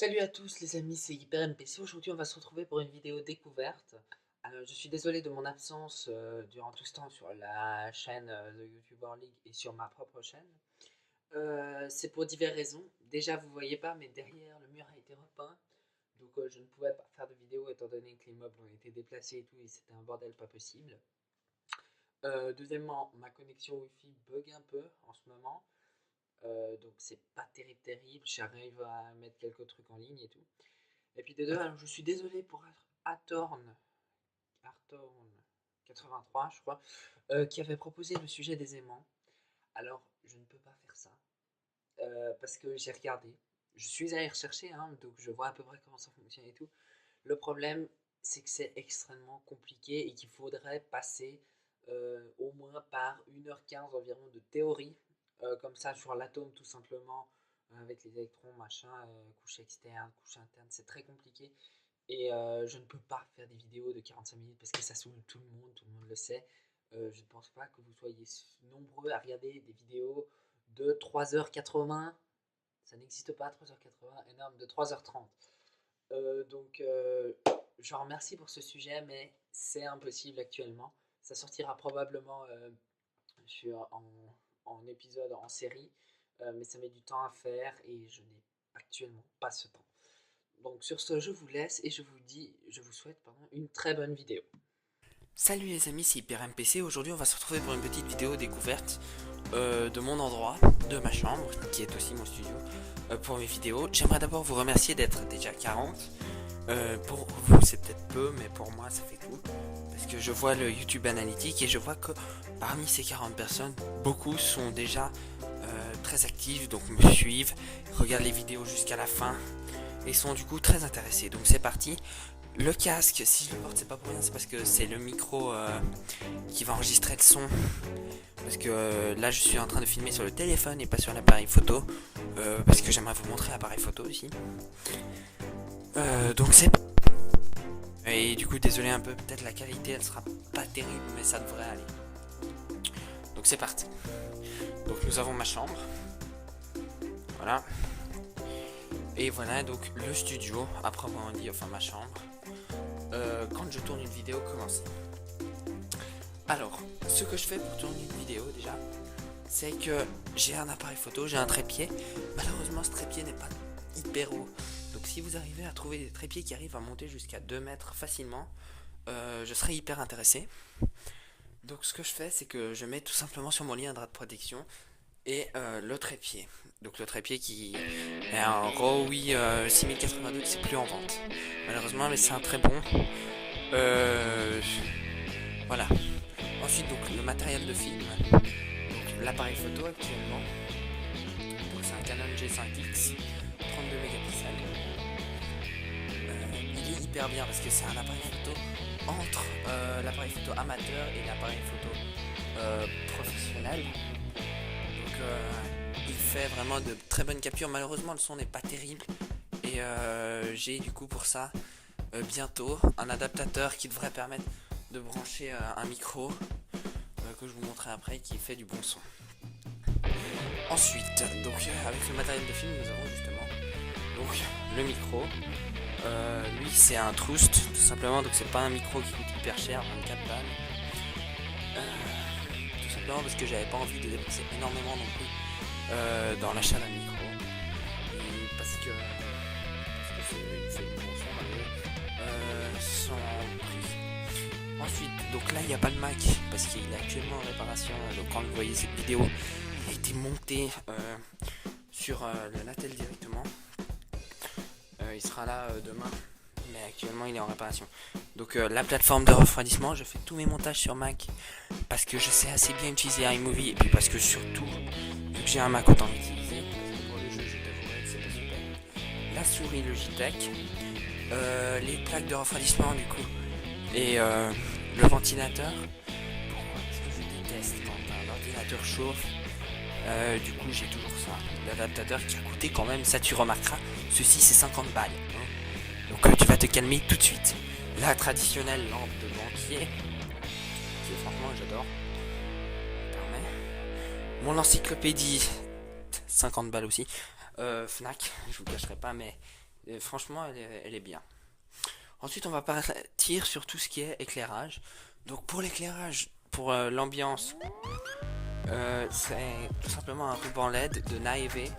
Salut à tous les amis, c'est Hyper MPC. Aujourd'hui on va se retrouver pour une vidéo découverte. Je suis désolé de mon absence durant tout ce temps sur la chaîne de YouTuber League et sur ma propre chaîne. C'est pour diverses raisons. Déjà vous voyez pas mais derrière le mur a été repeint. Donc je ne pouvais pas faire de vidéo étant donné que les meubles ont été déplacés et tout et c'était un bordel pas possible. Deuxièmement, ma connexion Wi-Fi bug un peu en ce moment. Donc c'est pas terrible, j'arrive à mettre quelques trucs en ligne et tout. Et puis de deux, alors je suis désolé pour Artorn 83 je crois, qui avait proposé le sujet des aimants. Alors je ne peux pas faire ça, parce que j'ai regardé, je suis allé rechercher, hein, donc je vois à peu près comment ça fonctionne et tout. Le problème, c'est que c'est extrêmement compliqué et qu'il faudrait passer au moins par 1h15 environ de théorie, comme ça sur l'atome tout simplement, avec les électrons, machin, couche externe, couche interne, c'est très compliqué. Et je ne peux pas faire des vidéos de 45 minutes parce que ça saoule tout le monde le sait. Je ne pense pas que vous soyez nombreux à regarder des vidéos de 3h80. Ça n'existe pas, 3h80, énorme, de 3h30. Donc, je remercie pour ce sujet, mais c'est impossible actuellement. Ça sortira probablement en épisode, en série, mais ça met du temps à faire et je n'ai actuellement pas ce temps. Donc sur ce, je vous laisse et je vous souhaite une très bonne vidéo. Salut les amis, c'est Hyper MPC. Aujourd'hui, on va se retrouver pour une petite vidéo découverte de mon endroit, de ma chambre, qui est aussi mon studio, pour mes vidéos. J'aimerais d'abord vous remercier d'être déjà 40. Pour vous, c'est peut-être peu, mais pour moi, ça fait tout. Parce que je vois le YouTube Analytics et je vois que parmi ces 40 personnes, beaucoup sont déjà très actives, donc me suivent, regardent les vidéos jusqu'à la fin et sont du coup très intéressés. Donc c'est parti. Le casque, si je le porte, c'est pas pour rien, c'est parce que c'est le micro qui va enregistrer le son. Parce que là, je suis en train de filmer sur le téléphone et pas sur l'appareil photo. Parce que j'aimerais vous montrer l'appareil photo aussi. Donc c'est... Et du coup, désolé un peu, peut-être la qualité, elle sera pas terrible, mais ça devrait aller. Donc c'est parti. Donc nous avons ma chambre. Voilà. Et voilà donc le studio, à proprement dit, enfin ma chambre. Quand je tourne une vidéo commencée. Alors, ce que je fais pour tourner une vidéo déjà, c'est que j'ai un appareil photo, j'ai un trépied. Malheureusement, ce trépied n'est pas hyper haut. Donc si vous arrivez à trouver des trépieds qui arrivent à monter jusqu'à 2 mètres facilement, je serais hyper intéressé. Donc ce que je fais, c'est que je mets tout simplement sur mon lit un drap de protection et le trépied. Donc le trépied qui est un Rowi 6082 qui c'est plus en vente malheureusement, mais c'est un très bon. Voilà. Ensuite donc le matériel de film. Donc l'appareil photo actuellement. Donc c'est un Canon G5X 32 mégapixels. Il est hyper bien parce que c'est un appareil photo entre l'appareil photo amateur et l'appareil photo professionnel. Donc il fait vraiment de très bonnes captures. Malheureusement le son n'est pas terrible. Et j'ai du coup pour ça bientôt un adaptateur qui devrait permettre de brancher un micro que je vous montrerai après qui fait du bon son. Ensuite, donc avec le matériel de film, nous avons justement donc le micro. Lui c'est un Trust tout simplement, donc c'est pas un micro qui coûte hyper cher, 24 balles. Tout simplement parce que j'avais pas envie de dépenser énormément non plus dans l'achat d'un micro. Et parce que il fait du bon son malgré son prix. Ensuite, donc là il n'y a pas le Mac parce qu'il est actuellement en réparation. Donc quand vous voyez cette vidéo, il a été monté sur le Natel directement. Il sera là demain, mais actuellement il est en réparation. Donc la plateforme de refroidissement, je fais tous mes montages sur Mac parce que je sais assez bien utiliser iMovie et puis parce que surtout, vu que j'ai un Mac autant l'utiliser. Pour le jeu, je t'avouerai que c'est pas super. La souris Logitech, les plaques de refroidissement du coup, et le ventilateur. Pourquoi? Parce que je déteste quand un ordinateur chauffe. Du coup j'ai toujours ça, l'adaptateur qui a coûté quand même, ça tu remarqueras, ceci c'est 50 balles, hein. Donc tu vas te calmer tout de suite. La traditionnelle lampe de banquier, qui franchement j'adore, mon encyclopédie, 50 balles aussi, Fnac, je vous cacherai pas, mais Et franchement, elle est bien. Ensuite, on va partir sur tout ce qui est éclairage. Donc pour l'éclairage, pour l'ambiance, c'est tout simplement un ruban LED de Naeve.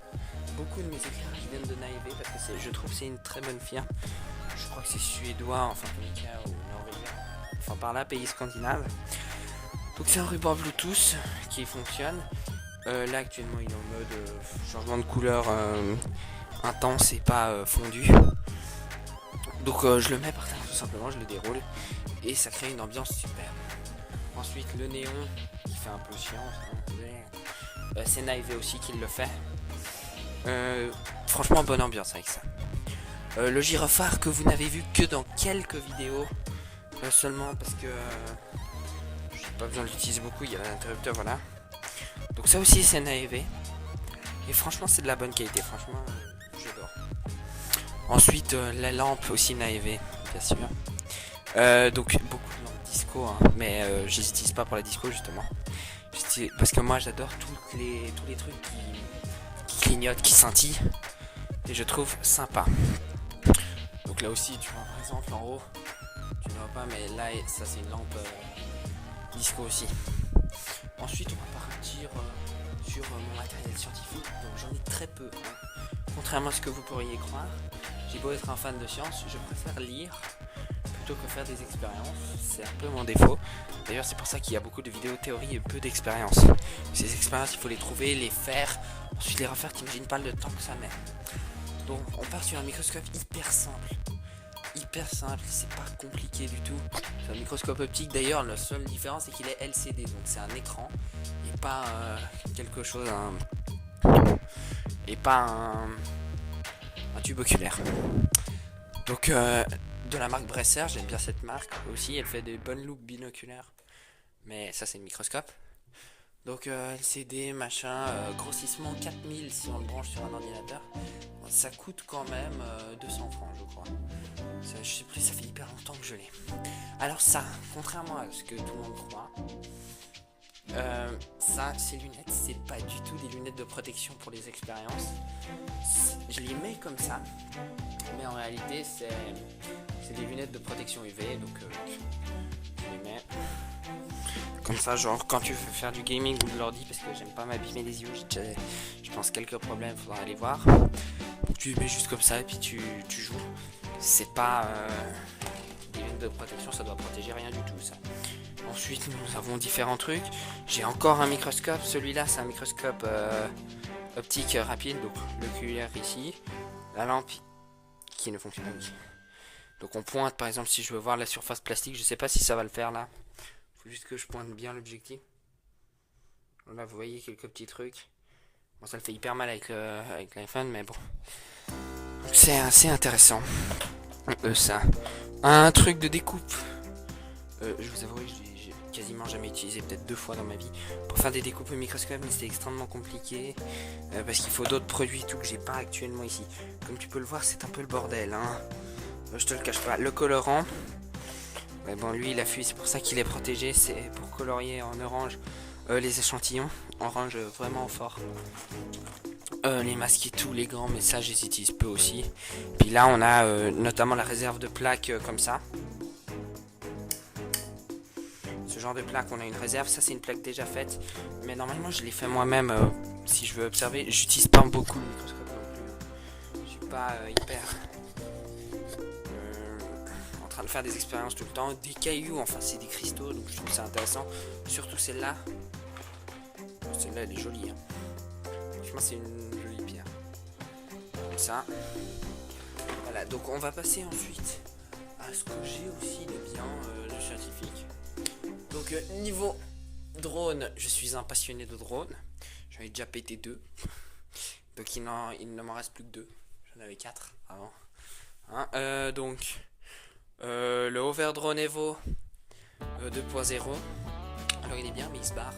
Beaucoup de mes éclairages viennent de Naeve parce que je trouve que c'est une très bonne firme. Je crois que c'est suédois, enfin ou norvégien, enfin par là, pays scandinave. Donc c'est un ruban Bluetooth qui fonctionne. Là actuellement il est en mode changement de couleur intense et pas fondu. Donc je le mets par terre tout simplement, je le déroule et ça crée une ambiance superbe. Ensuite le néon qui fait un peu chiant, c'est Naeve aussi qui le fait. Franchement bonne ambiance avec ça. Le gyrophare que vous n'avez vu que dans quelques vidéos seulement parce que j'ai pas besoin de l'utiliser beaucoup, il y a l'interrupteur, voilà. Donc ça aussi c'est Naeve et franchement c'est de la bonne qualité, franchement j'adore. Ensuite la lampe aussi Naeve bien sûr. Donc beaucoup de lampes disco hein, mais je les utilise pas pour la disco justement. Parce que moi j'adore tous les trucs qui clignotent, qui scintillent et je trouve sympa. Donc là aussi tu vois par exemple en haut, tu ne vois pas mais là ça c'est une lampe disco aussi. Ensuite on va partir sur mon matériel scientifique, donc j'en ai très peu hein. Contrairement à ce que vous pourriez croire, j'ai beau être un fan de science, je préfère lire plutôt que faire des expériences, c'est un peu mon défaut. D'ailleurs c'est pour ça qu'il y a beaucoup de vidéos théorie et peu d'expériences. Ces expériences il faut les trouver, les faire, ensuite les refaire, t'imagines pas le temps que ça met. Donc on part sur un microscope hyper simple, c'est pas compliqué du tout. C'est un microscope optique d'ailleurs, la seule différence c'est qu'il est LCD, donc c'est un écran et pas quelque chose, et pas un tube oculaire. Donc de la marque Bresser, j'aime bien cette marque aussi, elle fait des bonnes loupes binoculaires, mais ça c'est le microscope. Donc LCD, machin, grossissement 4000 si on le branche sur un ordinateur. Ça coûte quand même 200 francs je crois. Ça, je sais plus, ça fait hyper longtemps que je l'ai. Alors ça, contrairement à ce que tout le monde croit, ça, ces lunettes, c'est pas du tout des lunettes de protection pour les expériences. Je les mets comme ça, mais en réalité c'est des lunettes de protection UV, donc je les mets comme ça, genre quand tu veux faire du gaming ou de l'ordi, parce que j'aime pas m'abîmer les yeux, j'ai déjà, je pense, quelques problèmes, faudra aller voir. Donc tu les mets juste comme ça et puis tu joues. C'est pas des lunettes de protection, ça doit protéger rien du tout ça. Ensuite nous avons différents trucs. J'ai encore un microscope, celui-là c'est un microscope optique rapide, donc l'oculaire ici, la lampe qui ne fonctionne pas. Donc on pointe par exemple si je veux voir la surface plastique, je sais pas si ça va le faire là. Faut juste que je pointe bien l'objectif. Là vous voyez quelques petits trucs. Bon ça le fait hyper mal avec l'iPhone mais bon. Donc c'est assez intéressant. Ça. Un truc de découpe. Je vous avoue que j'ai quasiment jamais utilisé, peut-être 2 fois dans ma vie, pour faire des découpes au microscope, mais c'était extrêmement compliqué. Parce qu'il faut d'autres produits tout que j'ai pas actuellement ici. Comme tu peux le voir c'est un peu le bordel hein. Je te le cache pas. Le colorant. Ouais, bon lui il a fui, c'est pour ça qu'il est protégé, c'est pour colorier en orange les échantillons, orange vraiment fort. Les masques et tout, les gants, mais ça je les utilise peu aussi. Puis là on a notamment la réserve de plaques comme ça. Ce genre de plaque, on a une réserve, ça c'est une plaque déjà faite, mais normalement je l'ai fait moi-même si je veux observer. J'utilise pas beaucoup le microscope non plus, je suis pas hyper de faire des expériences tout le temps, des cailloux, enfin c'est des cristaux, donc je trouve ça intéressant, surtout celle-là elle est jolie hein. Franchement c'est une jolie pierre comme ça. Voilà, donc on va passer ensuite à ce que j'ai aussi de bien de scientifique. Donc niveau drone, je suis un passionné de drone, j'en ai déjà pété 2 donc il ne m'en reste plus que 2, j'en avais 4 avant hein. Donc le Hover Drone Evo 2.0. Alors il est bien mais il se barre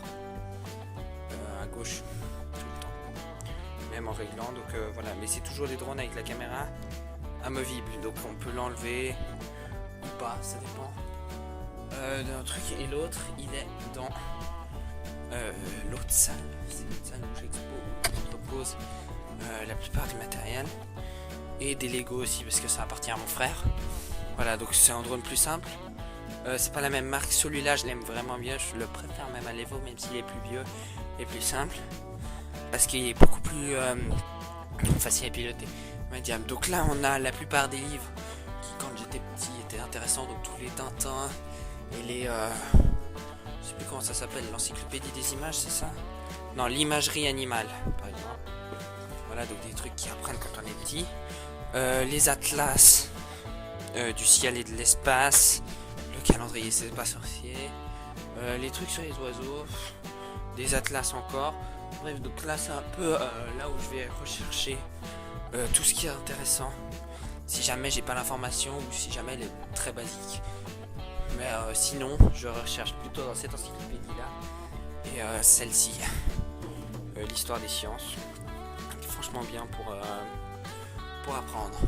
à gauche tout le temps, même en réglant, donc voilà, mais c'est toujours des drones avec la caméra amovible, donc on peut l'enlever ou pas, ça dépend d'un truc. Et l'autre il est dans l'autre salle, c'est l'autre salle où j'expose la plupart du matériel. et des Lego aussi parce que ça appartient à mon frère. Voilà, donc c'est un drone plus simple. C'est pas la même marque, celui-là je l'aime vraiment bien, je le préfère même à l'Evo même s'il est plus vieux et plus simple. Parce qu'il est beaucoup plus facile à piloter. Donc là on a la plupart des livres qui quand j'étais petit étaient intéressants, donc tous les Tintins et les... je sais plus comment ça s'appelle, l'encyclopédie des images, c'est ça? Non, l'imagerie animale par exemple. Voilà, donc des trucs qui apprennent quand on est petit. Les atlas du ciel et de l'espace. Le calendrier, c'est pas sorcier. Les trucs sur les oiseaux. Des atlas encore. Bref, donc là c'est un peu là où je vais rechercher tout ce qui est intéressant. Si jamais j'ai pas l'information ou si jamais elle est très basique. Mais sinon, je recherche plutôt dans cette encyclopédie là. Et celle-ci. L'histoire des sciences. Franchement bien pour apprendre.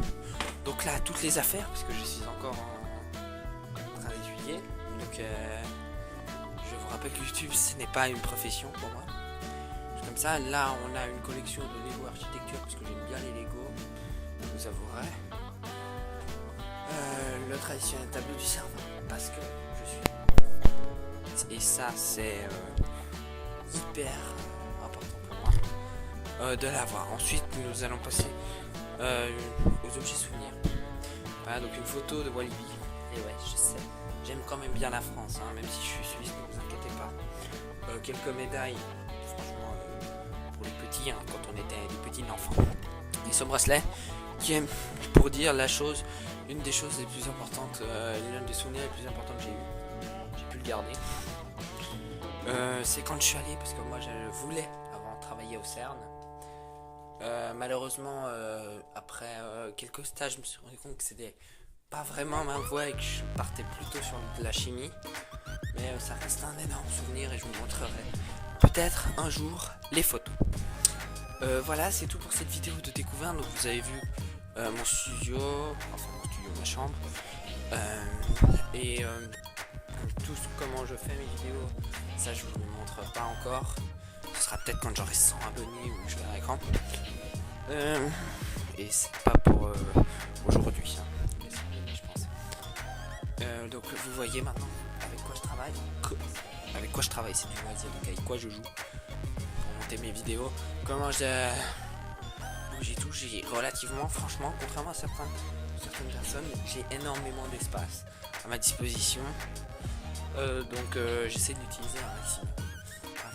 Donc là, toutes les affaires, parce que je suis encore en train d'étudier. Donc je vous rappelle que YouTube, ce n'est pas une profession pour moi. Comme ça, là, on a une collection de Lego architecture, parce que j'aime bien les Lego, je vous avouerai. Le traditionnel tableau du serveur, parce que je suis... Et ça, c'est hyper important pour moi de l'avoir. Ensuite, nous allons passer aux objets souvenirs. Voilà, donc une photo de Walibi. Et ouais, je sais, j'aime quand même bien la France, hein, même si je suis suisse, ne vous inquiétez pas. Quelques médailles, franchement, pour les petits, hein, quand on était des petits enfants. Et ce bracelet, qui est pour dire la chose, une des choses les plus importantes, l'un des souvenirs les plus importants que j'ai eu. J'ai pu le garder. C'est quand je suis allé, parce que moi je voulais avant travailler au CERN. Malheureusement, après quelques stages, je me suis rendu compte que c'était pas vraiment ma voie et que je partais plutôt sur de la chimie. Mais ça reste un énorme souvenir et je vous montrerai peut-être un jour les photos. Voilà, c'est tout pour cette vidéo de découverte. Donc vous avez vu mon studio, ma chambre, et tout comment je fais mes vidéos. Ça je vous le montre pas encore. Ce sera peut-être quand j'aurai 100 abonnés ou je verrai à l'écran. Et c'est pas pour aujourd'hui, hein. Je pense. Donc vous voyez maintenant avec quoi je travaille. Avec quoi je travaille, c'est du loisir, donc avec quoi je joue pour monter mes vidéos. Comment j'ai tout, j'ai relativement, franchement, contrairement à certaines personnes, j'ai énormément d'espace à ma disposition. Donc j'essaie de l'utiliser un maximum.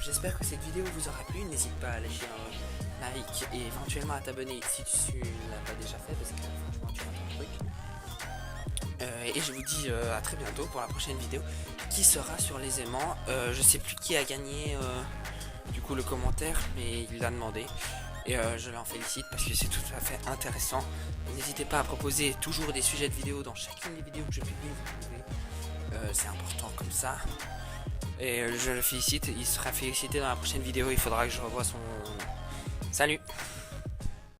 J'espère que cette vidéo vous aura plu. N'hésite pas à lâcher un like et éventuellement à t'abonner si tu ne l'as pas déjà fait, parce que franchement tu rates un truc. Et je vous dis à très bientôt pour la prochaine vidéo qui sera sur les aimants. Je sais plus qui a gagné du coup le commentaire, mais il l'a demandé. Et je l'en félicite parce que c'est tout à fait intéressant. N'hésitez pas à proposer toujours des sujets de vidéos dans chacune des vidéos que je publie. C'est important comme ça. Et je le félicite, il sera félicité dans la prochaine vidéo, il faudra que je revoie son... Salut!